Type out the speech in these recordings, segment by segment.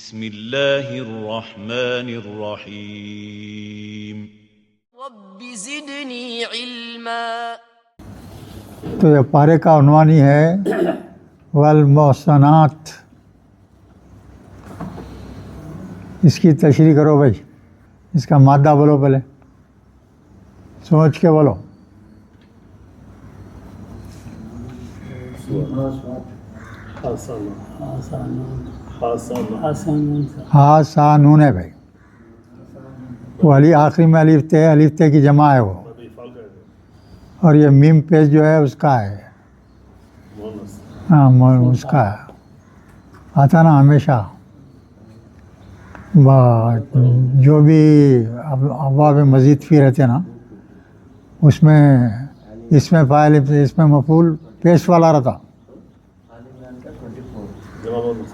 بسم اللہ الرحمن الرحیم رب زدنی علما۔ تو یہ پارے کا عنوان ہی ہے والمحصنات۔ اس کی تشریح کرو بھائی، اس کا مادہ بولو، پہلے سوچ کے بولو۔ ہاں سا نون ہے بھائی، وہ علی آخری میں الف تے کی جمع ہے وہ، اور یہ میم پیش جو ہے اس کا ہے، ہاں اس کا ہے، آتا نا ہمیشہ۔ جو بھی ابواب مزید فی رہتے نا، اس میں فاعل اس میں مفعول پیش والا رہتا۔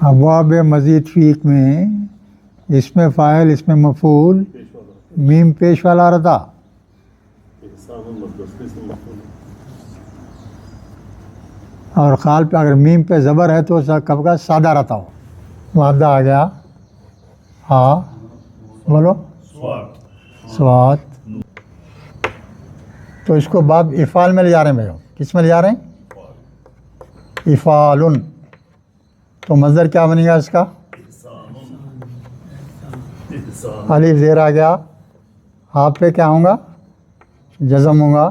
ابواب مزید فی میں اس میں فاعل اس میں مفعول میم پیش والا رہتا۔ اور قال پہ اگر میم پہ زبر ہے تو کب کا سادہ رہتا ہو۔ مادہ آ گیا، ہاں بولو، سوات۔ تو اس کو باب افعال میں لے جا رہے ہیں بھائی، کس میں لے جا رہے ہیں؟ افعالن۔ تو مصدر کیا بنے گا اس کا؟ الف زیر آ گیا، ہاں پہ کیا ہوں گا؟ جزم ہوں گا،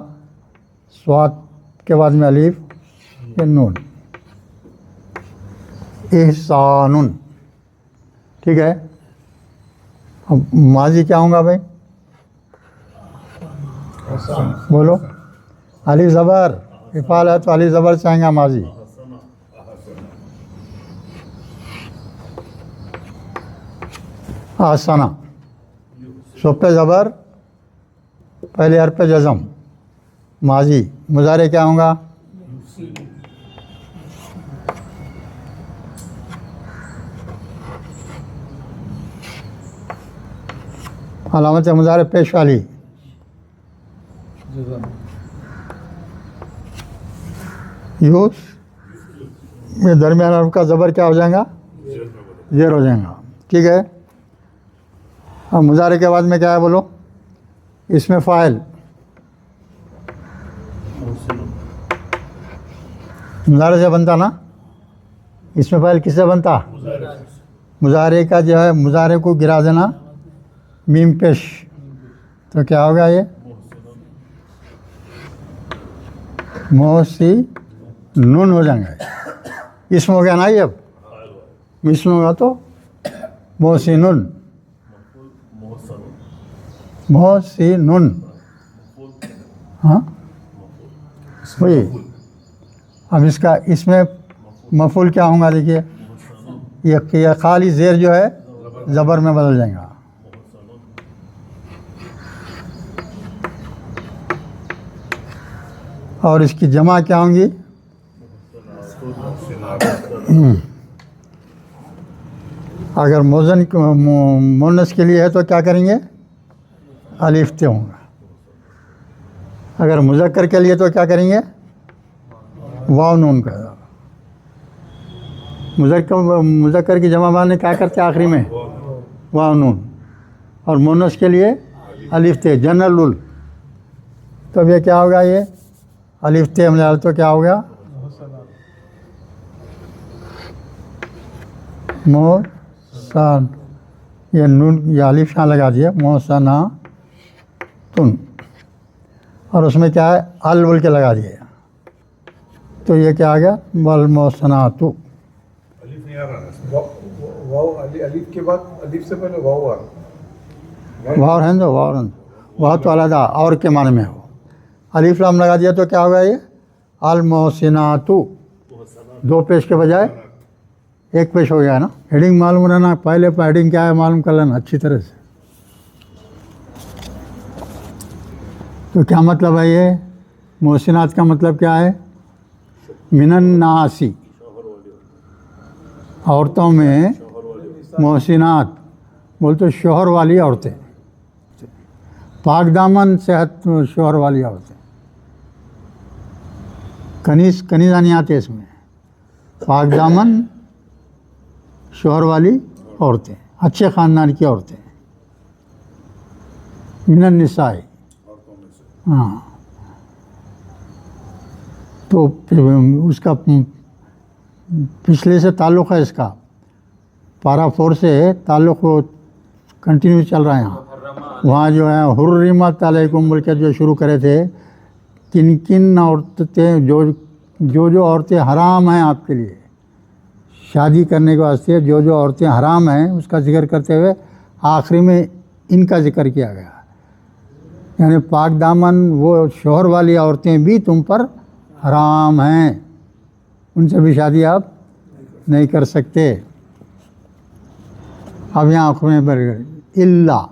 سوات کے بعد میں الف یہ نون، احسان۔ ٹھیک ہے، اب ماضی کیا ہوں گا بھائی؟ بولو، الف زبر، افعال ہے تو الف زبر سے آئیں گا ماضی۔ آسانہ، سو پہ زبر، پہلے حرف پہ جزم، ماضی۔ مضارع کیا ہوں گا؟ علامت مضارع پیش والی، یوس میں درمیان حرف کا زبر کیا ہو جائے گا؟ زیر ہو جائے گا۔ ٹھیک ہے، اب مضارع کے بعد میں کیا ہے بولو؟ اس میں فاعل، مضارع سے بنتا نا، اس میں فاعل کس سے بنتا؟ مضارع کا جو ہے مضارع کو گرا دینا میم پیش، تو کیا ہوگا؟ یہ محسنون ہو جائیں گے۔ اسم ہو گیا نا، یہ اب اسم ہوگا تو محسنون، محسنون، ہاں وہی۔ اب اس کا اس میں مفعول کیا ہوں گا؟ دیکھیے، یہ خالی زیر جو ہے زبر میں بدل جائے گا۔ اور اس کی جمع کیا ہوں گی؟ اگر مؤنث کے لیے ہے تو کیا کریں گے؟ الف تے ہوں گا۔ اگر مذکر کے لیے تو کیا کریں گے؟ واو نون کا۔ مذکر کی جمع معنی کیا کرتے ہیں آخری میں؟ واو نون۔ اور مؤنث کے لیے الف تے، جنرل رول۔ تو اب یہ کیا ہوگا؟ یہ الف تے ہم ڈال تو کیا ہو گیا؟ محسن، یہ نون یہ الف یہاں لگا دیا، محسناتن، اور اس میں کیا ہے؟ ال بول کے لگا دیا، تو یہ کیا آ گیا؟ والمحسنات۔ الف کے بعد الف سے پہلے واو آ رہا، واو تو علیحدہ اور کے معنی میں ہو، الف لام لگا دیا تو کیا ہوگا؟ یہ المحسنات، دو پیش کے بجائے ایک پیش ہو گیا نا۔ ہیڈنگ معلوم رہنا، پہلے پہ ہیڈنگ کیا ہے معلوم کر لینا اچھی طرح سے۔ تو کیا مطلب ہے یہ محسنات کا مطلب کیا ہے؟ من الناسی، عورتوں میں محسنات بول تو شوہر والی عورتیں، پاک دامن صحت شوہر والی عورتیں، کنیزہ نہیں آتے اس میں، پاک دامن شوہر والی عورتیں، اچھے خاندان کی عورتیں، من النساء، ہاں، تو پھر اس کا پچھلے سے تعلق ہے، اس کا پارا 4 سے تعلق کنٹینیو چل رہا ہے یہاں. وہاں جو ہے حرمت علیکم بول کے جو شروع کرے تھے، کن کن عورتیں، جو عورتیں حرام ہیں آپ کے لیے شادی کرنے کے واسطے، جو عورتیں حرام ہیں اس کا ذکر کرتے ہوئے آخری میں ان کا ذکر کیا گیا. یعنی پاک دامن وہ شوہر والی عورتیں بھی تم پر حرام ہیں، ان سے بھی شادی آپ نہیں کر سکتے. اب یہاں آخریں بڑھ گئی. اللہ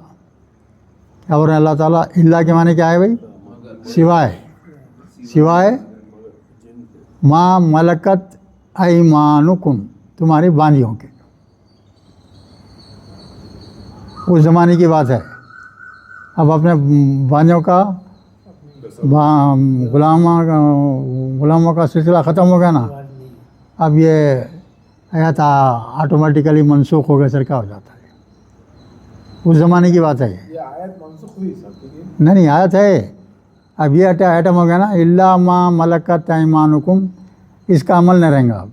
کیا بول رہے ہیں اللہ تعالیٰ؟ اللہ کے معنی کیا ہے بھائی؟ سوائے ما ملکت ایمانکم، تمہاری باندیوں کے. اس زمانے کی بات ہے. اب اپنے باندیوں کا غلاموں کا سلسلہ ختم ہو گیا نا، اب یہ آیت آٹومیٹیکلی منسوخ ہو گیا، سر کیا ہو جاتا ہے. اس زمانے کی بات ہے یہ. آیت منسوخ ہوئی صاحب؟ نہیں آیت ہے. اب یہ آئٹم ہو گیا نا، اللہ ما ملکت ایمانکم، اس کا عمل نہیں رہیں گا. اب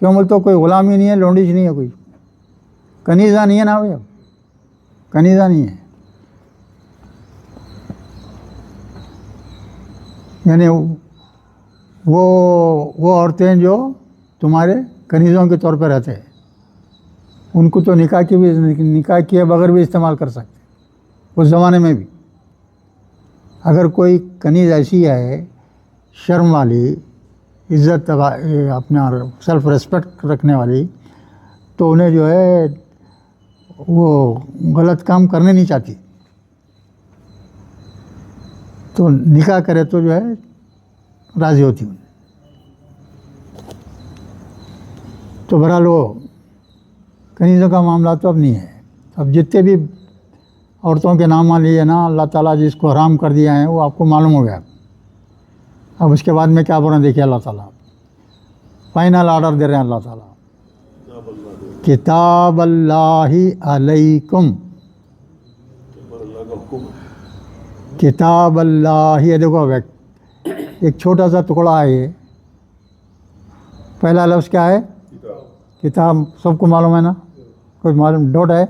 کیوں بولتے؟ کوئی غلام ہی نہیں ہے، لونڈیج نہیں ہے، کوئی کنیزہ نہیں ہے نا بھائی، اب کنیزہ نہیں ہے. یعنی وہ عورتیں جو تمہارے کنیزوں کے طور پہ رہتے ہیں، ان کو تو نکاح کیے بغیر بھی استعمال کر سکتے. اس زمانے میں بھی اگر کوئی کنیز ایسی ہے شرم والی، عزت اپنا سیلف ریسپیکٹ رکھنے والی، تو انہیں جو ہے وہ غلط کام کرنے نہیں چاہتی، تو نکاح کرے تو جو ہے راضی ہوتی ہوں. تو بہرحال وہ کنیزوں کا معاملہ تو اب نہیں ہے. اب جتنے بھی عورتوں کے نام لیے نا اللہ تعالیٰ جس کو حرام کر دیا ہے، وہ آپ کو معلوم ہو گیا. اب اس کے بعد میں کیا بول رہے ہیں دیکھیے، اللہ تعالیٰ فائنل آرڈر دے رہے ہیں. اللہ تعالیٰ کتاب اللہ علیکم، کتاب اللہ. یہ دیکھو ایک چھوٹا سا ٹکڑا ہے، یہ پہلا لفظ کیا ہے؟ کتاب. سب کو معلوم ہے نا؟ کوئی معلوم ڈاؤٹ ہے؟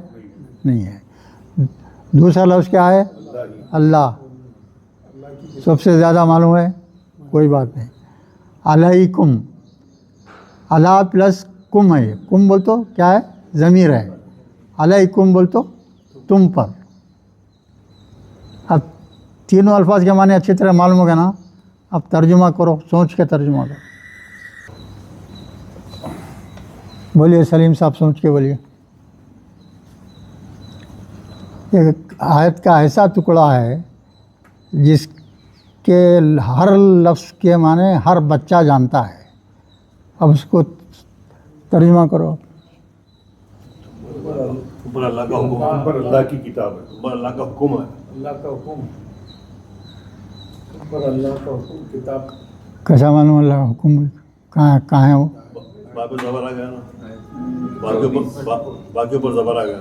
نہیں ہے. دوسرا لفظ کیا ہے؟ اللہ. سب سے زیادہ معلوم ہے؟ کوئی بات نہیں. علیکم، اللہ پلس کم ہے. کم بول تو کیا ہے؟ ضمیر ہے. علیکم بول تو تم پر. اب تینوں الفاظ کے معنی اچھی طرح معلوم ہو گیا نا؟ اب ترجمہ کرو، سوچ کے ترجمہ کرو. بولیے سلیم صاحب، سوچ کے بولیے. ایک آیت کا ایسا ٹکڑا ہے جس کے ہر لفظ کے معنی ہر بچہ جانتا ہے. اب اس کو ترجمہ کرو. اوپر اللہ کا حکم ہے، اوپر اللہ کی کتاب ہے، اوپر اللہ کا حکم ہے. اللہ کا حکم، اوپر اللہ کا حکم کتاب. کیسا معلوم اللہ کا حکم؟ کہاں ہے وہ؟ باپ پہ زبر آ گیا نا، باپ کے اوپر زبر آ گیا،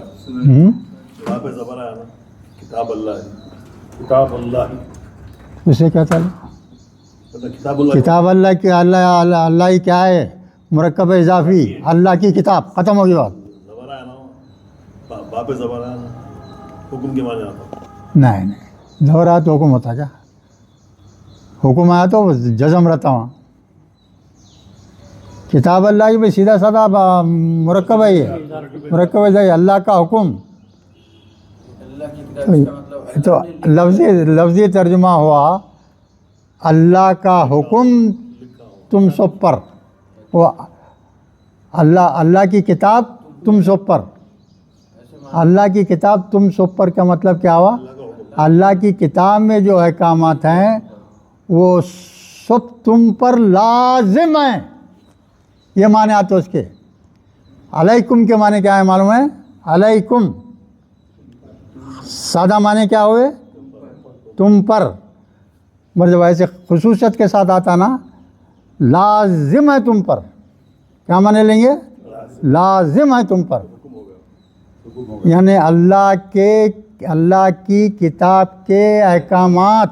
باپ پہ زبر آیا نا. کتاب اللہ ہے، کتاب اللہ ہی. اسے کیا چاہیے؟ کتاب اللہ. کتاب اللہ کی، اللہ ہی کیا ہے؟ مرکب اضافی، اللہ کی کتاب. ختم ہوگی بات. زبر آیا نا، باپ پہ زبر آیا نا، حکم کے معنی آتا. نہیں، زبر آیا تو حکم ہوتا کیا؟ حکم آیا تو جزم رہتا وہاں. کتاب اللہ کی بھائی سیدھا سادہ مرکب ہے. یہ مرکب ہے اللہ کا حکم. تو لفظی ترجمہ ہوا اللہ کا حکم تم سب پر. وہ اللہ کی کتاب تم سب پر. اللہ کی کتاب تم سب پر کا مطلب کیا ہوا؟ اللہ کی کتاب میں جو احکامات ہیں وہ سب تم پر لازم ہیں. یہ معنی آتے اس کے. علیکم کے معنی کیا ہے معلوم ہے؟ علیکم سادہ معنی کیا ہوئے؟ تم پر. مطلب ایسے خصوصیت کے ساتھ آتا نا، لازم ہے تم پر. کیا معنی لیں گے؟ لازم ہے تم پر. یعنی اللہ کی کتاب کے احکامات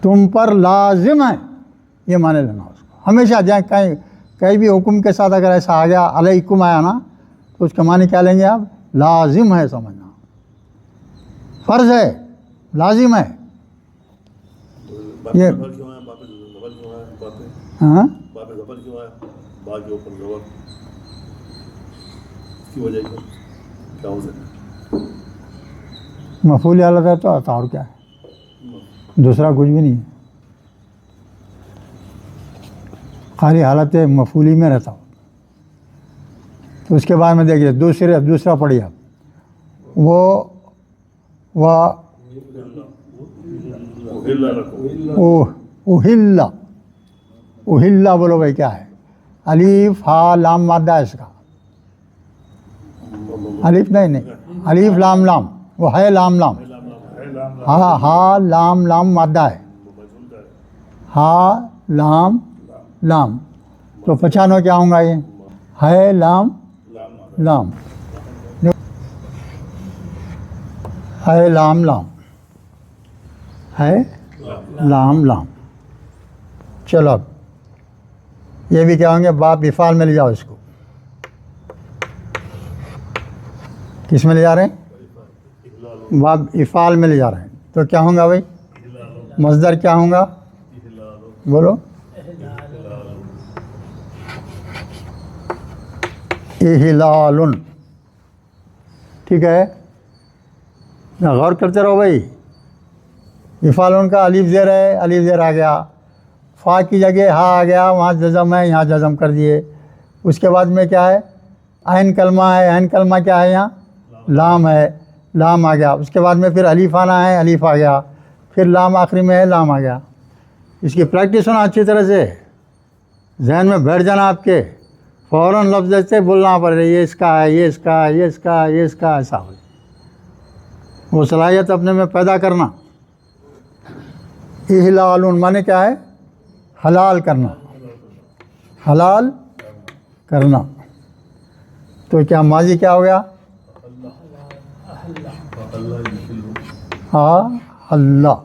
تم پر لازم ہیں، یہ مانے لینا اس کو ہمیشہ. جائیں کہیں بھی حکم کے ساتھ اگر ایسا آ گیا علیکم آیا نا تو اس کا معنی کیا لیں گے آپ؟ لازم ہے سمجھنا، فرض ہے، لازم ہے. یہ ہاں مفعول حالت ہے تو اور کیا ہے، دوسرا کچھ بھی نہیں ہے، خالی حالت مفعولی میں رہتا ہوں. تو اس کے بعد میں دیکھیے دوسرا پڑھیے آپ، اوہلا بولو بھائی کیا ہے؟ الف ہا لام مادہ ہے اس کا، الف نہیں الف لام لام، وہ ہے لام لام، ہا لام لام مادہ ہے، ہا لام لام. تو 95 کیا ہوں گا؟ یہ ہے لام لام، ہے لام لام، ہے لام لام. چلو اب یہ بھی کیا ہوں گے؟ باب افعال میں لے جاؤ اس کو. کس میں لے جا رہے ہیں؟ باب افعال میں لے جا رہے ہیں. تو کیا ہوں گا بھائی؟ مصدر کیا ہوں گا؟ بولو. احلال. ٹھیک ہے، غور کرتے رہو بھائی. افعال کا الف زیر ہے، الف زیر آ گیا، فا کی جگہ ہا آ گیا، وہاں جزم ہے، یہاں جزم کر دیے. اس کے بعد میں کیا ہے؟ عین کلمہ ہے، عین کلمہ کیا ہے؟ یہاں لام ہے، لام آ گیا. اس کے بعد میں پھر الف آنا ہے، الف آ گیا، پھر لام آخری میں ہے، لام آ گیا. اس کی پریکٹس ہونا اچھی طرح سے، ذہن میں بیٹھ جانا آپ کے، فوراً لفظ سے بولنا پڑے، یہ اس کا ہے، یہ اس کا ہے، یہ اس کا ہے، یہ اس کا، ایسا ہو وہ صلاحیت اپنے میں پیدا کرنا. احلال مانے کیا ہے؟ حلال کرنا، حلال کرنا. تو کیا ماضی کیا ہو گیا؟ اللہ.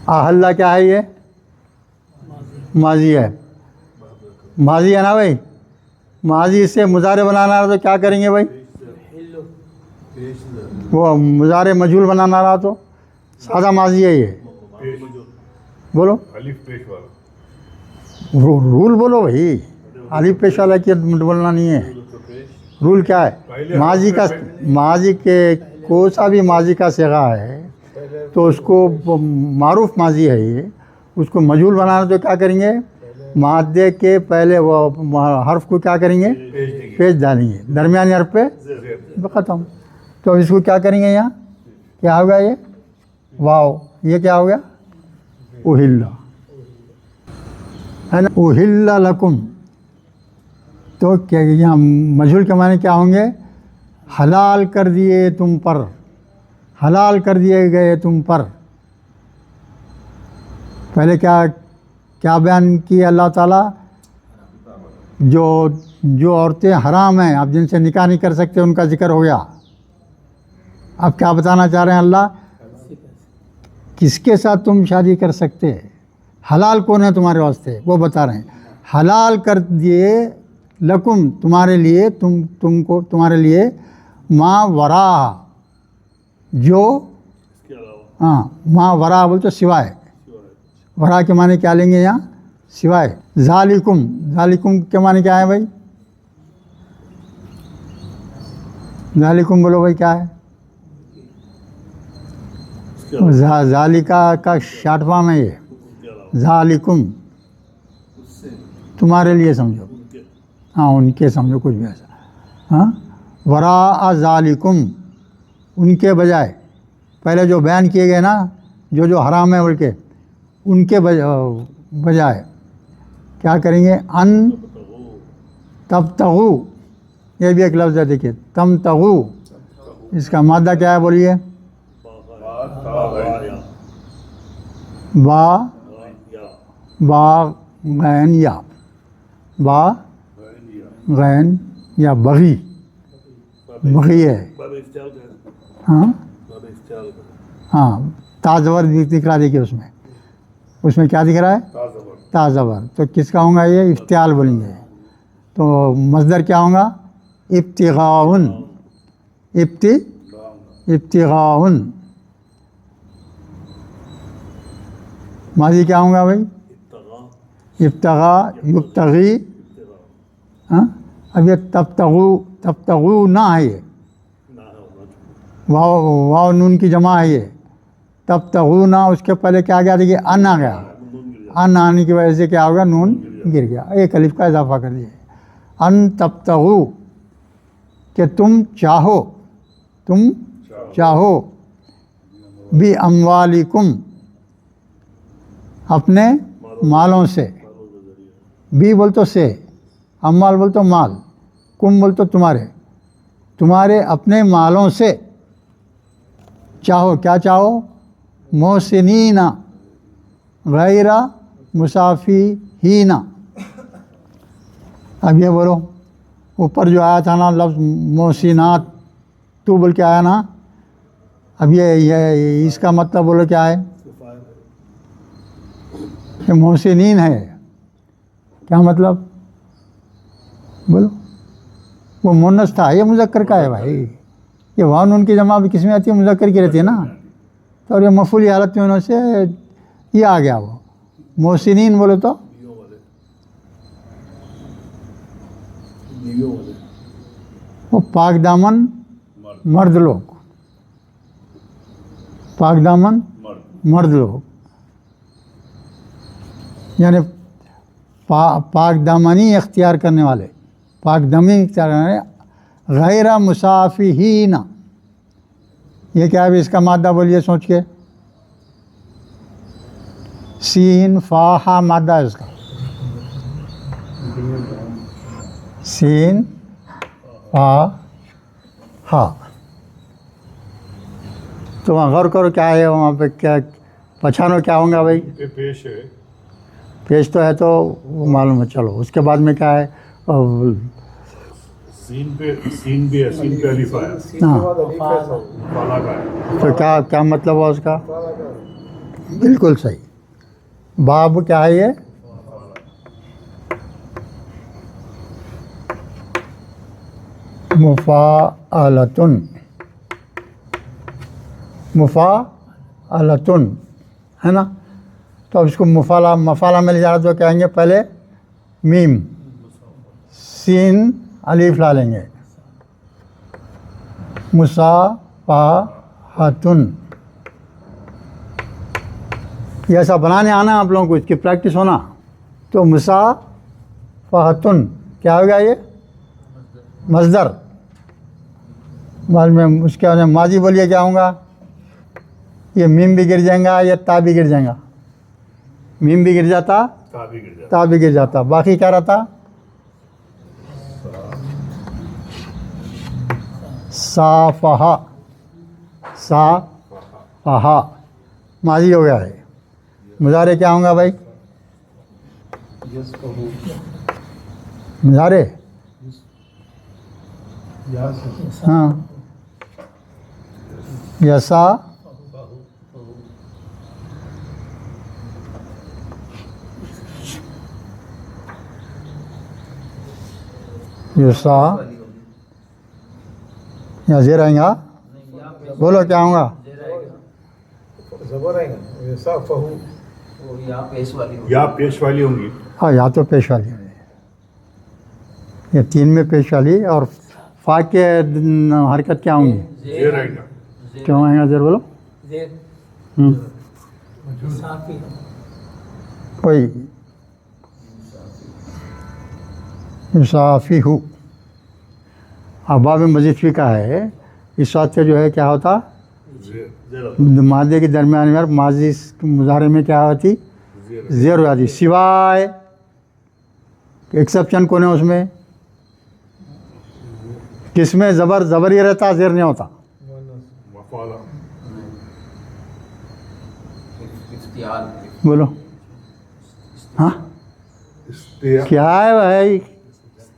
اللہ کیا ہے؟ یہ ماضی ہے، ماضی ہے نا بھائی. ماضی سے مضارع بنانا رہا تو کیا کریں گے بھائی؟ وہ مضارع مجہول بنانا رہا تو سادہ ماضی ہے یہ. بولو رول بولو بھائی، الف پیش والا کی بولنا نہیں ہے. رول کیا ہے؟ ماضی کے کوئی سا بھی ماضی کا صیغہ ہے تو اس کو معروف ماضی ہے یہ، اس کو مجہول بنانا تو کیا کریں گے؟ مادے کے پہلے وہ حرف کو کیا کریں گے؟ پیش ڈالیں گے، درمیانی حرف پہ ختم. تو اس کو کیا کریں گے؟ یہاں کیا ہوگا؟ یہ واو، یہ کیا ہو گیا؟ اوہلا ہے نا، اوہلا لکم. تو کیا یہاں مجہول کے معنی کیا ہوں گے؟ حلال کر دیے تم پر، حلال کر دیے گئے تم پر. پہلے کیا بیان کیا اللہ تعالیٰ؟ جو عورتیں حرام ہیں، آپ جن سے نکاح نہیں کر سکتے، ان کا ذکر ہو گیا. اب کیا بتانا چاہ رہے ہیں اللہ؟ کس کے ساتھ تم شادی کر سکتے، حلال کون ہے تمہارے واسطے، وہ بتا رہے ہیں. حلال کر دیے لکم تمہارے لیے، تمہارے لیے ما ورا، جو ما ورا بولتے سوائے. ورا کے معنی کیا لیں گے یہاں؟ سوائے. ذالکم کے معنی کیا ہے بھائی؟ ذالکم بولو بھائی کیا ہے؟ ذالکا کا شارٹ فارم ہے یہ. ذالکم تمہارے لیے سمجھو، ہاں ان کے سمجھو کچھ بھی ایسا. ہاں وراء ذالکم، ان کے بجائے. پہلے جو بیان کیے گئے نا جو حرام ہے بلکہ ان کے بجائے کیا کریں گے؟ ان تبتغو، یہ بھی ایک لفظ ہے دیکھیے، تمتغو. اس کا مادہ کیا ہے بولیے؟ با غین یا، با غین یا بغی بغی ہے. باب افتعال کا ہے. ہاں باب افتعال کا. ہاں تا زبر دکھ رہا دیکھیے اس میں کیا دکھ رہا ہے؟ تازہ. تا زبر. تو کس کا ہوگا یہ؟ افتعال بولیں گے. تو مصدر کیا ہوگا؟ ابتغاء. ابتغاء. ماضی کیا ہوگا بھائی؟ ابتغاء یبتغی. ہاں اب یہ تبتغو نہ ہے، یہ واو نون کی جمع ہے. یہ تبتغو نہ، اس کے پہلے کیا گیا دیکھیے؟ ان آ گیا. ان آنے کی وجہ سے کیا ہوگا؟ نون گر گیا. ایک الف کا اضافہ کر دیا. ان تبتغو کہ تم چاہو بی اموالکم اپنے مالوں سے. بی بول تو سے، اموال بول تو مال، کم بول تو تمہارے اپنے مالوں سے چاہو. کیا چاہو؟ محسنین غیر مسافحین. اب یہ بولو، اوپر جو آیا تھا نا لفظ محسنات، تو بول کے آیا نا. اب یہ اس کا مطلب بولو کیا ہے؟ کہ محسنین ہے. کیا مطلب بولو؟ وہ مونس تھا، یہ مذکر کا ہے بھائی. یہ واو نون کی جمع بھی کس میں آتی ہے؟ مذکر کی رہتی ہے نا. تو اور یہ مفعولی حالت میں انہوں سے یہ آ گیا. وہ محسنین بولو تو وہ پاک دامن مرد لوگ، پاک دامن مرد لوگ، یعنی پاک دامنی اختیار کرنے والے، پاک دامنی اختیار کرنے والے. غیر مسافحین، یہ کیا ہے اس کا مادہ؟ بولیے سوچ کے. سین فا ہا مادہ ہے اس کا. سین فا ہا. تو وہاں غور کرو کیا ہے وہاں پہ، کیا پہچانو کیا ہوں گا بھائی؟ پیش ہے. پیش تو ہے تو وہ معلوم ہے. چلو اس کے بعد میں کیا ہے؟ سین بھی ہے، سین پہ الف آیا. سین کے بعد الف ہے سب. فالا کا ہے. تو کیا مطلب ہوا اس کا؟ بالکل صحیح. باب کیا ہے یہ؟ مفاعلتن. مفاعلتن ہے نا. تو اب اس کو مفعلہ میں لے جا رہا تو کہیں گے پہلے میم سین الف لا لیں گے. مصافحتن. یہ ایسا بنانے آنا آپ لوگوں کو، اس کی پریکٹس ہونا. تو مصافحتن کیا ہوگا؟ یہ مصدر. بعد میں اس کے ماضی بولیے کیا ہوں گا؟ یہ میم بھی گر جائیں گا یا تا بھی گر جائیں گا؟ میم بھی گر جاتا، تا بھی گر جاتا. باقی کیا رہتا؟ صافحہ. صافحہ ماضی ہو گیا ہے. مضارع کیا ہوں گا بھائی؟ مضارع ہاں یسا یسا یا زیر آئیں گا. بولو کیا ہوں گا؟ زبر آئے گا. ایسا فہو یا پیش والی ہوں گی. ہاں یا تو پیش والی ہے، یہ تین میں پیش والی. اور فا کے حرکت کیا ہوں گی؟ زیر آئے گا. کیوں آئیں گا زیر؟ بولو. کوئی یصافح. اباب مزید فقہ ہے اس بات سے جو ہے کیا ہوتا؟ مادے کے درمیان میں ماضی مضارع میں کیا ہوتی؟ زیر ہو جاتی. سوائے ایکسیپشن کون ہے اس میں؟ کس میں زبر ہی رہتا، زیر نہیں ہوتا. بولو ہاں کیا ہے بھائی؟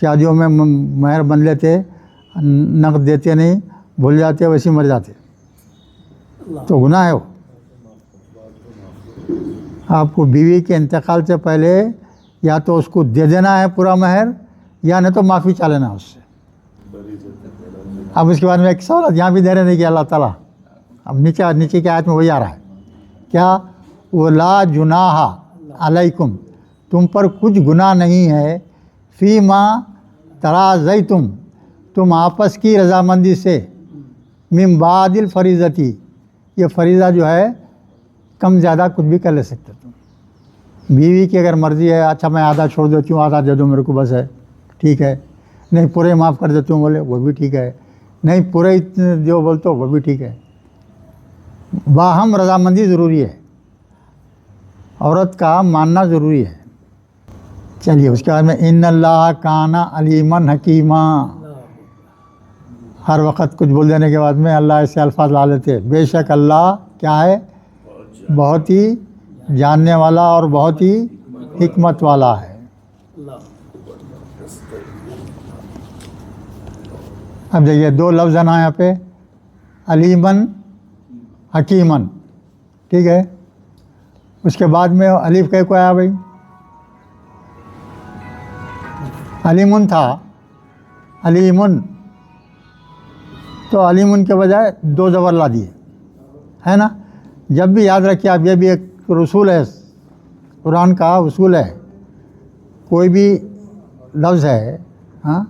شادیوں میں مہر بن لیتے, نقد دیتے نہیں, بھول جاتے, ویسے مر جاتے, تو گناہ ہے وہ. آپ کو بیوی کے انتقال سے پہلے یا تو اس کو دے دینا ہے پورا مہر, یا نہیں تو معافی چاہ لینا اس سے. اب اس کے بعد میں ایک سہولت یہاں بھی دے رہے ہیں کہ اللہ تعالیٰ, اب نیچے کی آیت میں وہی آ رہا ہے کیا, وَلَا جُنَاحَ عَلَيْكُمْ, تم پر کچھ گناہ نہیں ہے, فی ما تراضیتم, تم آپس کی رضامندی سے, من بعد الفریضتی, یہ فریضہ جو ہے کم زیادہ کچھ بھی کر لے سکتے تم. بیوی کی اگر مرضی ہے, اچھا میں آدھا چھوڑ دیتی ہوں, آدھا دے دو میرے کو بس ہے, ٹھیک ہے, نہیں پورے معاف کر دیتی ہوں بولے وہ بھی ٹھیک ہے, نہیں پورے جو بولتے ہو وہ بھی ٹھیک ہے. باہم رضامندی ضروری ہے, عورت کا ماننا ضروری ہے. چلیے اس کے بعد میں ان اللہ کان علیما حکیما, ہر وقت کچھ بول دینے کے بعد میں اللہ ایسے الفاظ لا لیتے, بے شک اللہ کیا ہے, بہت ہی جاننے والا اور بہت ہی حکمت والا ہے. اب دیکھیے دو لفظ ہیں یہاں پہ, علیمن حکیمن, ٹھیک ہے. اس کے بعد میں الف کہہ کو آیا بھائی, علیمن تھا, علیمن, تو علیمن کے بجائے دو زبر لا دیے, ہے نا. جب بھی یاد رکھیے آپ, یہ بھی ایک رسول ہے, قرآن کا اصول ہے, کوئی بھی لفظ ہے ہاں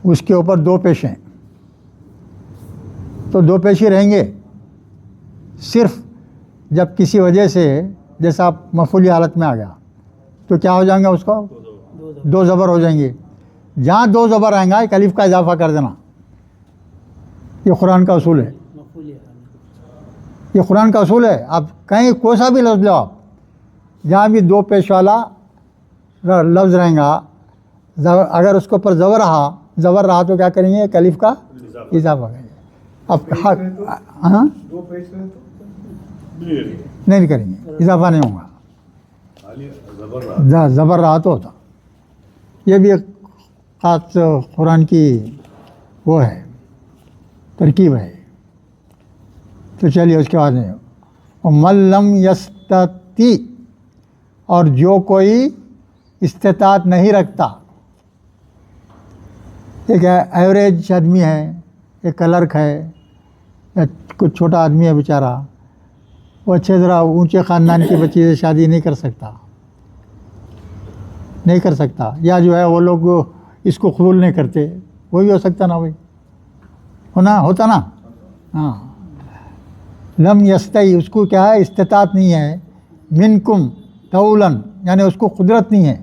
اس کے اوپر دو پیش ہیں تو دو پیش ہی رہیں گے. صرف جب کسی وجہ سے جیسا آپ مفعولی حالت میں آ گیا تو کیا ہو جائیں گے, اس کو دو زبر ہو جائیں گے. جہاں دو زبر آئیں گا ایک الف کا اضافہ کر دینا, یہ قرآن کا اصول ہے, یہ قرآن کا اصول ہے. آپ کہیں کوئی سا بھی لفظ لو آپ, جہاں بھی دو پیش والا لفظ رہیں گا, اگر اس کے اوپر زبر رہا تو کیا کریں گے, ایک الف کا اضافہ کریں گے. اب ہاں دو پیش رہے تو نہیں کریں گے, اضافہ نہیں ہوگا, زبر رہا تو ہوتا. یہ بھی ایک خاص قرآن کی وہ ہے, ترکیب ہے. تو چلیے اس کے بعد میں من لم یستطیع, اور جو کوئی استطاعت نہیں رکھتا, ایک ایوریج آدمی ہے, ایک کلرک ہے, یا کچھ چھوٹا آدمی ہے بیچارہ, وہ اچھے ذرا اونچے خاندان کی بچی سے شادی نہیں کر سکتا, یا جو ہے وہ لوگ اس کو قبول نہیں کرتے, وہ بھی ہو سکتا نا بھائی, ہوتا نا. ہاں لم یستطیع, اس کو کیا ہے, استطاعت نہیں ہے, منکم طولن, یعنی اس کو قدرت نہیں ہے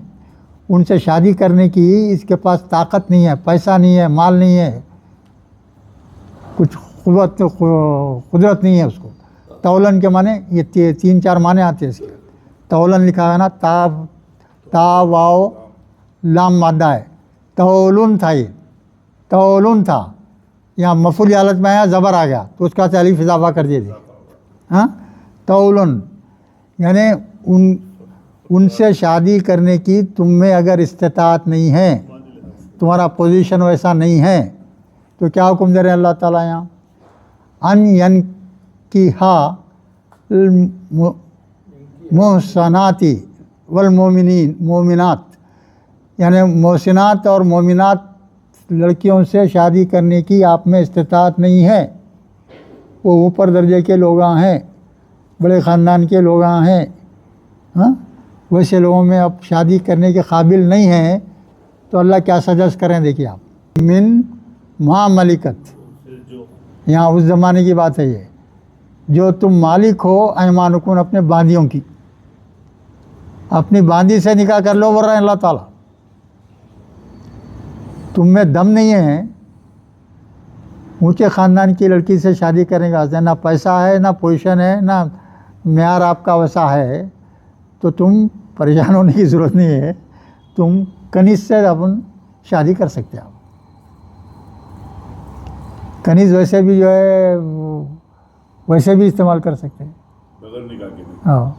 ان سے شادی کرنے کی, اس کے پاس طاقت نہیں ہے, پیسہ نہیں ہے, مال نہیں ہے, کچھ قدرت نہیں ہے اس کو. طولن کے معنی یہ تین چار معنی آتے ہیں اس کے. طولن لکھا ہے نا, تا واو لام مادہ ہے, طولن تھا, یہ طولن تھا, یہاں مفعولی حالت میں آیا, زبر آ گیا تو اس کا الف اضافہ کر دیے تھے. ہاں طولن یعنی ان سے شادی کرنے کی تم میں اگر استطاعت نہیں ہے, تمہارا پوزیشن ویسا نہیں ہے, تو کیا حکم دے رہے ہیں اللہ تعالیٰ یہاں, ان ینکحا المحصنات والمومنات, یعنی محسنات اور مومنات لڑکیوں سے شادی کرنے کی آپ میں استطاعت نہیں ہے. وہ اوپر درجے کے لوگ ہیں, بڑے خاندان کے لوگ ہیں, ہاں ویسے لوگوں میں اب شادی کرنے کے قابل نہیں ہیں, تو اللہ کیا سجیسٹ کریں, دیکھیے آپ, من ما ملکت, یہاں اس زمانے کی بات ہے یہ, جو تم مالک ہو ایمانکم, اپنے باندیوں کی, اپنی باندی سے نکاح کر لو, بول رہے ہیں اللہ تعالیٰ. تم میں دم نہیں ہے, اونچے خاندان کی لڑکی سے شادی کرنے کا, نہ پیسہ ہے, نہ پوزیشن ہے, نہ معیار آپ کا ویسا ہے, تو تم پریشان ہونے کی ضرورت نہیں ہے, تم کنیز سے اپن شادی کر سکتے. آپ کنیز ویسے بھی جو ہے ویسے بھی استعمال کر سکتے ہیں, بغیر نکاح کے بھی. ہاں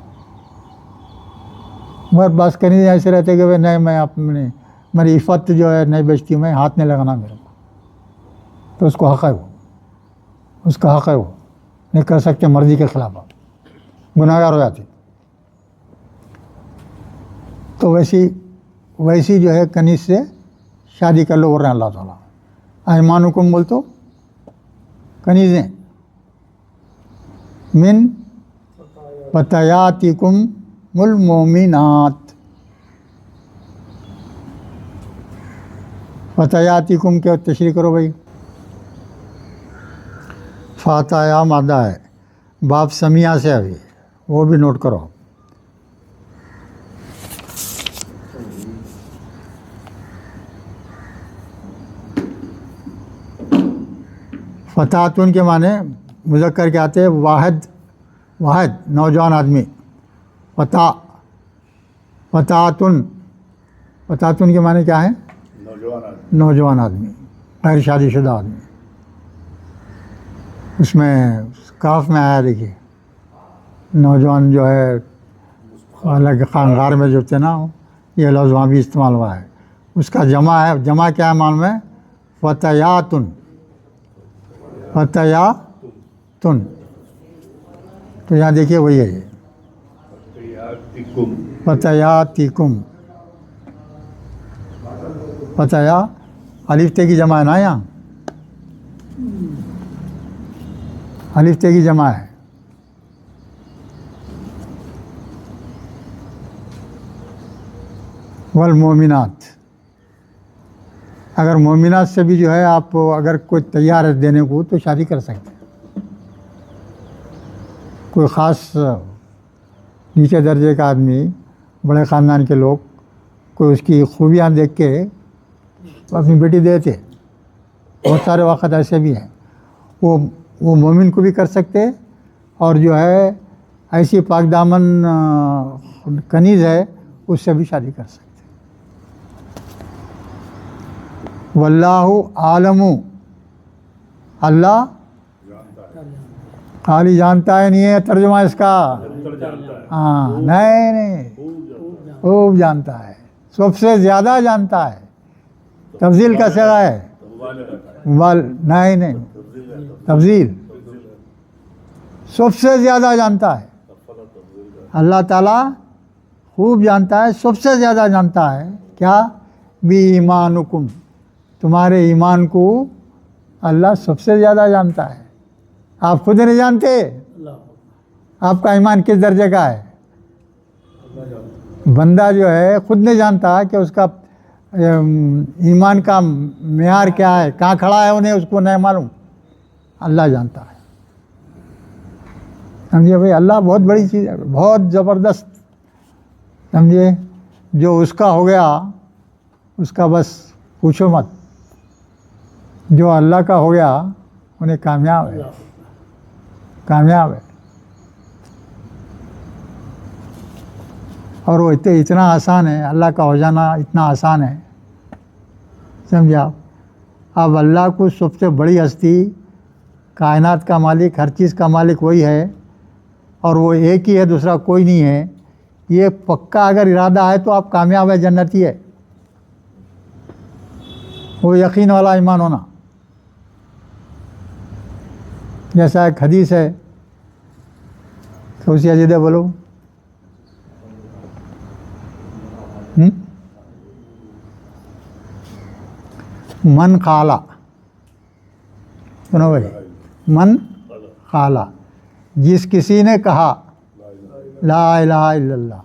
مگر بعض کنیز ایسے رہتے کہ نہیں, میں اپنے میری عفت جو ہے نہیں بیچتی میں، ہاتھ نہیں لگانا میرے کو، تو اس کو حق ہے، وہ اس کا حق ہے، وہ نہیں کر سکتے مرضی کے خلاف، آپ گناہگار ہو جاتے۔ تو ویسی جو ہے کنیز سے شادی کر لو، بول رہے ہیں اللہ تعالیٰ۔ ایمانکم بول تو کنیزیں، من فتیاتکم المؤمنات، فتیاتکم کے تشریح کرو بھائی۔ فاتحہ مادہ ہے، باب سمیہ سے ابھی وہ بھی نوٹ کرو۔ فتاتن کے معنی مذکر کے آتے ہیں، واحد نوجوان آدمی، فتاتن کے معنی کیا ہے؟ نوجوان آدمی، غیر شادی شدہ آدمی۔ اس میں کاف میں آیا دیکھیے، نوجوان جو ہے الگ خانگار میں جو تھے نا، یہ لفظ وہاں بھی استعمال ہوا ہے۔ اس کا جمع ہے، جمع کیا ہے معلوم ہے؟ فتیاتن، فتیاتن، تو یہاں دیکھیے وہی ہے یہ فتیاتکم، فتیا الف تے کی جمع ہے نا، یہاں الف تے کی جمع ہے۔ والمومنات، اگر مومنات سے بھی جو ہے آپ اگر کوئی تیار ہے دینے کو تو شادی کر سکتے ہیں۔ کوئی خاص نیچے درجے کا آدمی، بڑے خاندان کے لوگ، کوئی اس کی خوبیاں دیکھ کے اپنی بیٹی دیتے، بہت سارے وقت ایسے بھی ہیں۔ وہ مومن کو بھی کر سکتے، اور جو ہے ایسی پاک دامن کنیز ہے اس سے بھی شادی کر سکتے۔ واللہ عالم، اللہ خالی جانتا ہے نہیں ہے ترجمہ اس کا، ہاں نہیں خوب جانتا ہے، سب سے زیادہ جانتا ہے۔ تفضیل کا صیغہ ہے، نہیں تفضیل، سب سے زیادہ جانتا ہے اللہ تعالیٰ، خوب جانتا ہے، سب سے زیادہ جانتا ہے۔ کیا؟ بی ایمانکم، تمہارے ایمان کو اللہ سب سے زیادہ جانتا ہے، آپ خود نہیں جانتے آپ کا ایمان کس درجے کا ہے۔ بندہ جو ہے خود نہیں جانتا کہ اس کا ایمان کا معیار کیا ہے، کہاں کھڑا ہے، انہیں اس کو نہیں معلوم، اللہ جانتا ہے۔ سمجھے بھائی، اللہ بہت بڑی چیز ہے، بہت زبردست، سمجھے۔ جو اس کا ہو گیا اس کا بس پوچھو مت، جو اللہ کا ہو گیا انہیں کامیاب ہے، کامیاب ہے۔ اور وہ اتنا آسان ہے، اللہ کا ہو جانا اتنا آسان ہے، سمجھے آپ۔ اب اللہ کو سب سے بڑی ہستی، کائنات کا مالک، ہر چیز کا مالک وہی ہے، اور وہ ایک ہی ہے، دوسرا کوئی نہیں ہے، یہ پکا اگر ارادہ ہے تو آپ کامیاب ہے، جنتی ہے۔ وہ یقین والا ایمان ہونا، جیسا ایک حدیث ہے، کون سی حدیث ہے بولو؟ من قالا، سنو بھائی، من قالا، جس کسی نے کہا لا الہ الا اللہ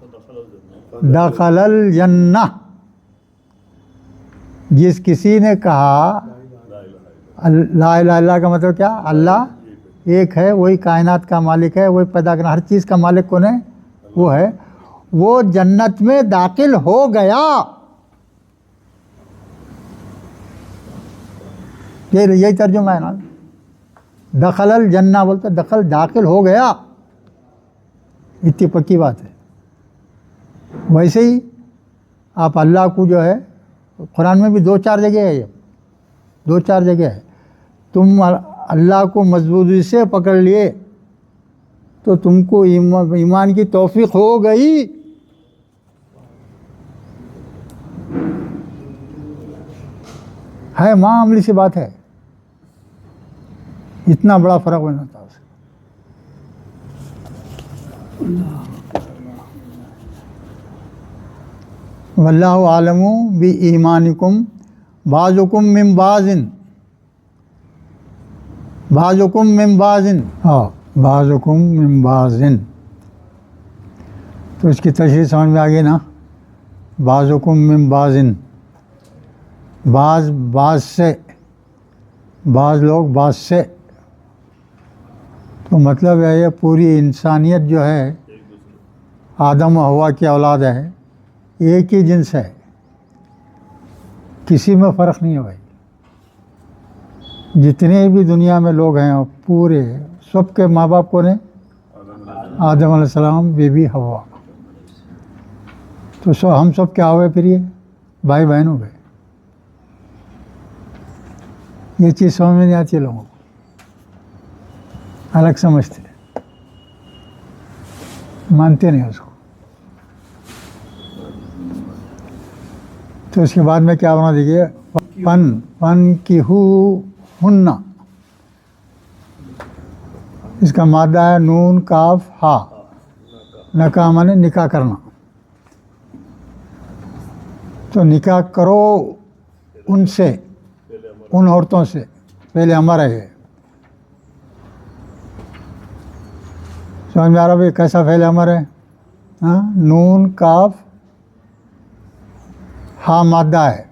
دخل الجنہ، جس کسی نے کہا لا الہ الا اللہ کا مطلب کیا؟ اللہ ایک ہے، وہی کائنات کا مالک ہے، وہی پیدا کرنا، ہر چیز کا مالک کون ہے؟ وہ ہے، وہ جنت میں داخل ہو گیا۔ یہی ترجمہ ہے نا، دخل الجنہ بولتے داخل ہو گیا، اتنی پکی بات ہے۔ ویسے ہی آپ اللہ کو جو ہے قرآن میں بھی 2-4 جگہ ہے، یہ 2-4 جگہ ہے، تم اللہ کو مضبوطی سے پکڑ لیے تو تم کو ایمان کی توفیق ہو گئی۔ ہے معاملی سی بات ہے، اتنا بڑا فرق بنا تھا اس واللہ عالم بایمانکم بعضکم من بعض، بعضکم من بعض، ہاں بعضکم من بعض، تو اس کی تشریح سمجھ میں آ گئی نا، بعضکم من بعض، بعض سے، بعض لوگ بعض سے، تو مطلب ہے یہ پوری انسانیت جو ہے آدم و حوا کی اولاد ہے، ایک ہی جنس ہے، کسی میں فرق نہیں ہے بھائی، جتنے بھی دنیا میں لوگ ہیں پورے سب کے ماں باپ کون ہیں؟ آدم علیہ السلام، بی بی حوا، تو ہم سب کیا ہوئے پھر یہ بھائی بہن ہو گئے. یہ چیز سمجھ میں نہیں آتی لوگوں کو، الگ سمجھتے ہیں، مانتے نہیں اس کو. تو اس کے بعد میں کیا بنا دیجیے، فن کی ہن، اس کا مادہ ہے نون کاف ہا، نکاح مانے نکاح کرنا، تو نکاح کرو ان سے، ان عورتوں سے، پہلے امر ہے. سمجھ میں آ رہا بھائی کیسا فعل امر ہے؟ ہاں، نون کاف ہا مادہ ہے،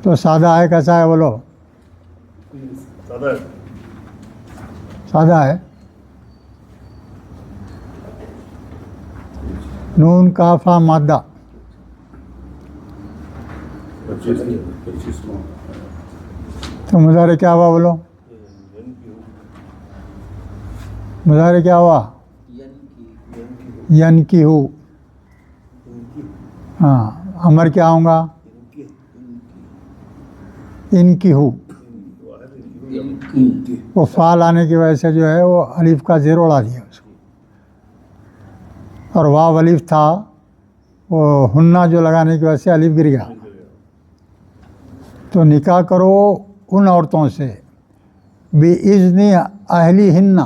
تو سادہ ہے، کیسا ہے بولو؟ سادہ ہے. نون کاف ہا مادہ، تو مضارع کیا ہوا بولو؟ مضارع کیا ہوا؟ ین کی ہو. ہاں، امر کیا ہوں گا؟ ان کی ہو. وہ فعل آنے کی وجہ سے جو ہے وہ الف کا زیر اڑا دیا اس کو، اور واو الف تھا، وہ ہننا جو لگانے کی وجہ سے الف گر گیا. تو نکاح کرو ان عورتوں سے بِإِذْنِ اہلِہن،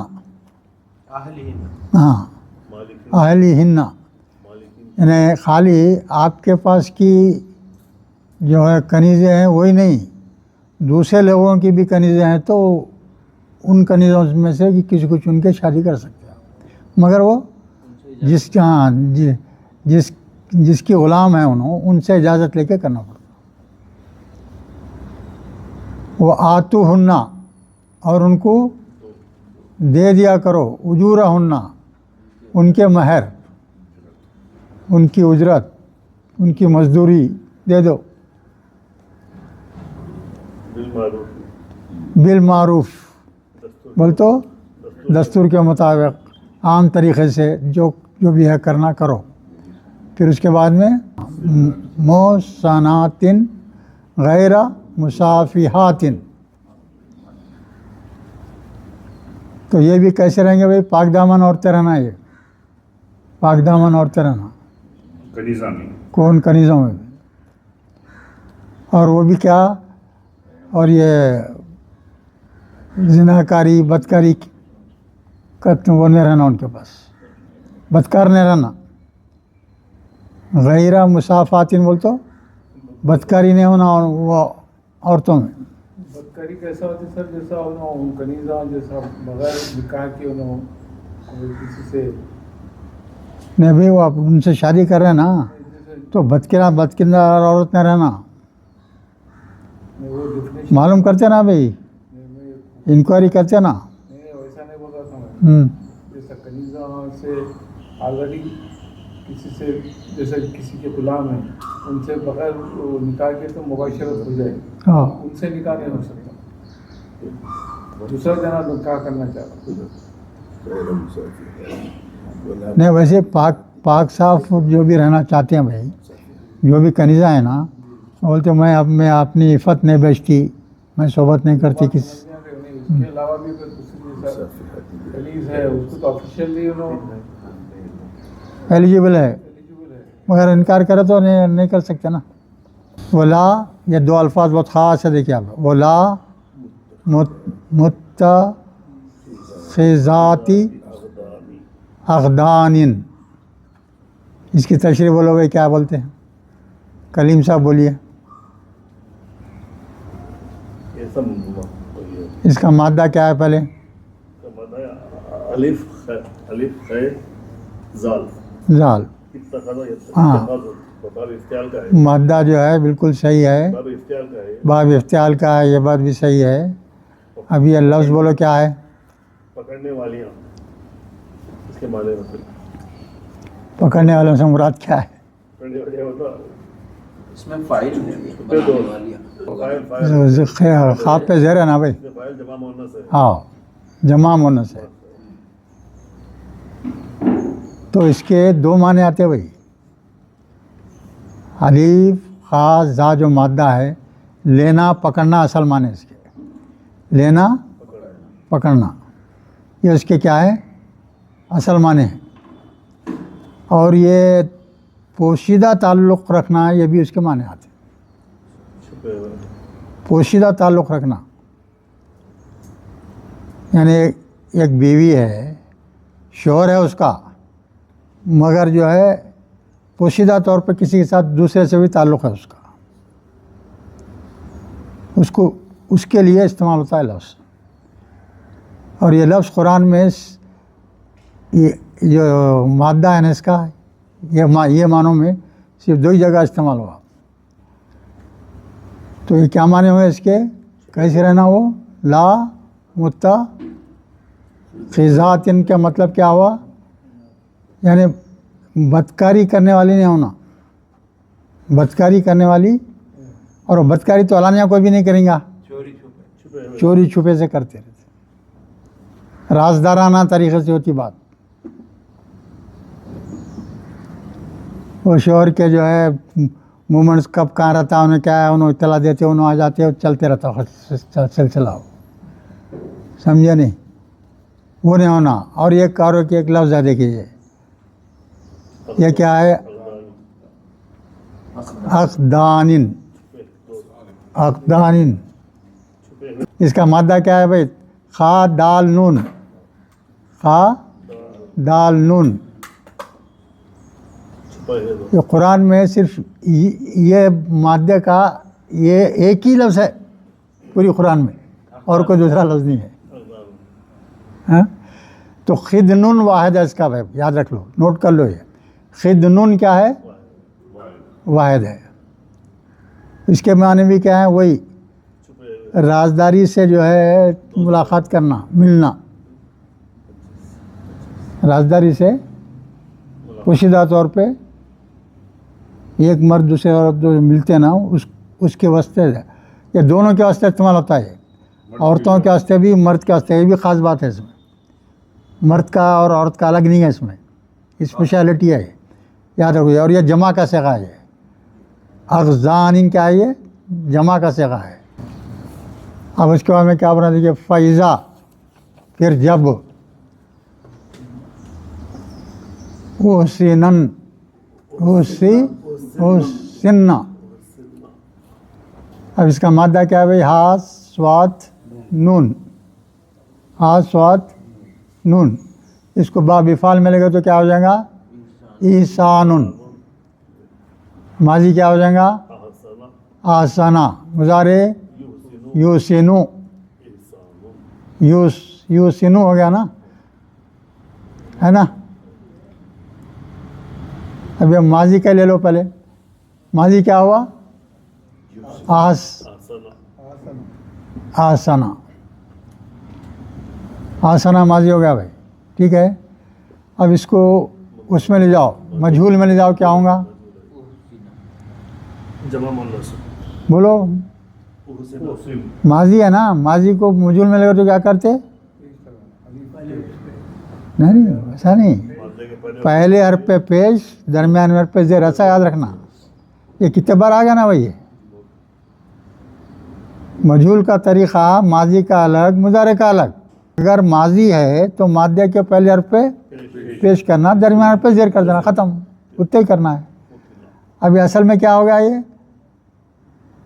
ہاں اہلِہن، یعنی خالی آپ کے پاس کی جو ہے کنیزیں ہیں وہی نہیں، دوسرے لوگوں کی بھی کنیزیں ہیں، تو ان کنیزوں میں سے بھی کسی کو چن کے شادی کر سکتے ہیں، مگر وہ جس کی غلام ہیں ان سے اجازت لے کے کرنا پڑتا. وہ آتو ہننا، اور ان کو دے دیا کرو، اجورہ ہننا، ان کے مہر، ان کی اجرت، ان کی مزدوری دے دو. بالمعروف بول تو دستور کے مطابق، عام طریقے سے جو بھی ہے کرنا کرو. پھر اس کے بعد میں محصنات غیر مصافحات، تو یہ بھی کیسے رہیں گے بھائی؟ پاک دامن عورتیں رہنا، یہ پاک دامن عورتیں رہنا، کون کنیزوں میں، اور وہ بھی کیا، اور یہ زناکاری بدکاری کا وہ نہیں رہنا ان کے پاس، بدکار نہیں رہنا. غیر مصافحات بول تو بدکاری نہیں ہونا وہ عورتوں میں. بدکاری کیسا ہوتی سر؟ جیسا انہوں کنیزہ جیسا بغیر نکاح کے انہوں کسی سے نہیں بھائی، وہ آپ ان سے شادی کر رہے ہیں نا، تو بدکردار عورت میں رہنا. وہ ڈیفینیشن معلوم کرتے نا بھائی، انکوائری کرتے نا. نہیں ویسا نہیں بول رہا تھا میں، ہوں، جیسا کنیزہ سے آلریڈی کسی سے، جیسے کسی کے غلام ہیں، ان سے بغیر نکاح کے تو مباشرت ہو جائے، ہاں ان سے نکاح نہیں ہو سکتا، دوسرا جنا نکاح کرنا چاہتا. نہیں، ویسے پاک صاف جو بھی رہنا چاہتے ہیں بھائی، جو بھی کنیزہ ہیں نا، بولتے میں اپنی عفت نہیں بیچتی، میں صحبت نہیں کرتی کس. اس کے علاوہ بھی اگر دوسری جیسا کنیز ہے اس کو تو آفیشیلی انہوں ایلیجیبل ہے، ایلیجیبل ہے. مگر انکار کرے تو نہیں کر سکتے نا. ولا یہ دو الفاظ بہت خاص ہے، دیکھیے آپ، ولا متخذاتی اخدان، اس کی تشریح بولو گے کیا بولتے ہیں؟ کلیم صاحب بولیے، یہ سب اس کا مادہ کیا ہے پہلے؟ الف ہے زال زال، ہاں، باب افتعال کا ہے، مادہ جو ہے بالکل صحیح ہے، باب افتعال کا ہے، باب افتعال کا ہے، یہ بات بھی صحیح ہے۔ اب یہ لفظ بولو کیا ہے؟ پکڑنے والیاں، اس کے معنی مطلب پکڑنے والوں سے مراد کیا ہے؟ پکڑنے والیاں ہوتا اس میں فائل ہے بنانے والی ہے۔ فائل خواب پہ زیر ہے نا بھائی، فائل جمع مؤنث ہے، ہاں جمع مونس ہے، تو اس کے دو معنی آتے ہیں بھائی، الف خاص زا جو مادہ ہے، لینا پکڑنا اصل معنی اس کے، لینا پکڑنا، یہ اس کے کیا ہے؟ اصل معنی ہے۔ اور یہ پوشیدہ تعلق رکھنا، یہ بھی اس کے معنی آتے ہیں، چھپے ہوئے پوشیدہ تعلق رکھنا، یعنی ایک بیوی ہے، شوہر ہے اس کا، مگر جو ہے پوشیدہ طور پہ کسی کے ساتھ دوسرے سے بھی تعلق ہے اس کا، اس کے لیے استعمال ہوتا ہے لفظ۔ اور یہ لفظ قرآن میں یہ جو مادہ ہے نا اس کا، یہ معنوں میں صرف دو ہی جگہ استعمال ہوا، تو یہ کیا معنی ہوئے اس کے؟ کیسے رہنا وہ؟ لا متخذات، ان کا مطلب کیا ہوا؟ یعنی بدکاری کرنے والی نہیں ہونا، بدکاری کرنے والی، اور بدکاری تو علانیہ کوئی بھی نہیں کریں گا، چوری چھپے سے کرتے رہتے، رازدارانہ طریقے سے ہوتی بات۔ وہ شوہر کے جو ہے مومنٹس کب کہاں رہتا ہے، انہیں کیا ہے، انہوں اطلاع دیتے، انہوں آ جاتے، چلتے رہتا سلسلہ، سمجھے نہیں؟ وہ نہیں ہونا۔ اور یہ کارو کی ایک لفظ ہے، دیکھیے یہ کیا ہے؟ اقدان، اقدان، اس کا مادہ کیا ہے بھائی؟ خا دال نون، خا دال نون۔ یہ قرآن میں صرف یہ مادے کا یہ ایک ہی لفظ ہے پوری قرآن میں، اور کوئی دوسرا لفظ نہیں ہے، ہاں؟ تو خدنون واحد ہے اس کا بھائی، یاد رکھ لو، نوٹ کر لو، یہ خدنون کیا ہے؟ واحد ہے۔ اس کے معنی بھی کیا ہے؟ وہی رازداری سے جو ہے ملاقات کرنا، ملنا، رازداری سے پوشیدہ طور پہ ایک مرد دوسرے عورت جو ملتے نا، اس کے واسطے، یہ دونوں کے واسطے استعمال ہوتا ہے، عورتوں کے واسطے بھی، مرد کے واسطے، یہ بھی خاص بات ہے اس میں، مرد کا اور عورت کا الگ نہیں ہے، اس میں اسپیشلٹی ہے، یاد رکھو۔ اور یہ جمع کا صیغہ ہے، اغزان کیا ہے؟ یہ جمع کا صیغہ ہے۔ اب اس کے بعد میں کیا بنا دیجیے؟ فائزہ، پھر جب، حسینن، حسن۔ اب اس کا مادہ کیا ہے بھائی؟ ہا سوات نون، ہا سوات نون، اس کو باب افعال ملے گا تو کیا ہو جائے گا؟ احسان۔ ماضی کیا ہو جائے گا؟ آسانہ، مضارع یوسینو، یوسینو ہو گیا نا، ہے نا؟ اب یہ ماضی کا لے لو پہلے، ماضی کیا ہوا؟ آسانہ، آسانہ ماضی ہو گیا بھائی، ٹھیک ہے۔ اب اس کو اس میں لے جاؤ، مجہول میں لے جاؤ، کیا ہوں گا؟ جمع مؤنث، بولو، ماضی ہے نا، ماضی کو مجہول میں لے کر تو کیا کرتے؟ نہیں، ایسا نہیں، پہلے حرف پہ پیش، درمیان حرف پہ زیر، ایسا یاد رکھنا۔ یہ کتنے بار آ گیا نا بھائی؟ مجہول کا طریقہ ماضی کا الگ، مضارع کا الگ۔ اگر ماضی ہے تو مادہ کے پہلے حرف پہ پیش کرنا، درمیان حرف پہ زیر کر دینا، ختم، اتنے ہی کرنا ہے۔ ابھی اصل میں کیا ہو گیا؟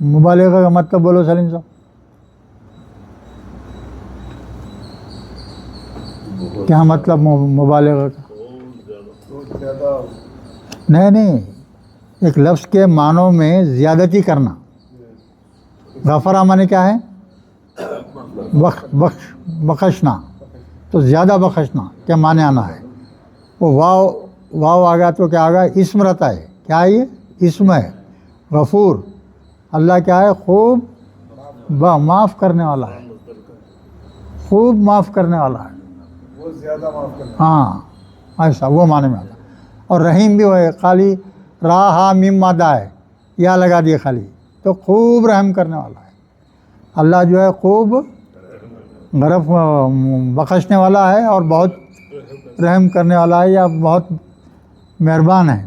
مبالغہ کا مطلب بولو سلیم صاحب، کیا مطلب مبالغہ کا؟ بہت زیادہ نہیں، ایک لفظ کے معنوں میں زیادتی کرنا. غفرہ معنی کیا ہے؟ بخشنا. تو زیادہ بخشنا کیا معنی آنا ہے؟ وہ واو آ گیا تو کیا آ گیا؟ اسم رہتا ہے. کیا ہے یہ؟ اسم ہے. غفور اللہ کیا ہے؟ خوب معاف کرنے والا ہے، خوب معاف کرنے والا ہے. بہت زیادہ معاف کرنا. ہاں ایسا وہ معنی میں آتا. اور رحیم بھی ہوئے، خالی را ہا میم مادہ ہے، یا لگا دیے خالی، تو خوب رحم کرنے والا ہے. اللہ جو ہے خوب بخشنے والا ہے اور بہت رحم کرنے والا ہے، یا بہت مہربان ہے.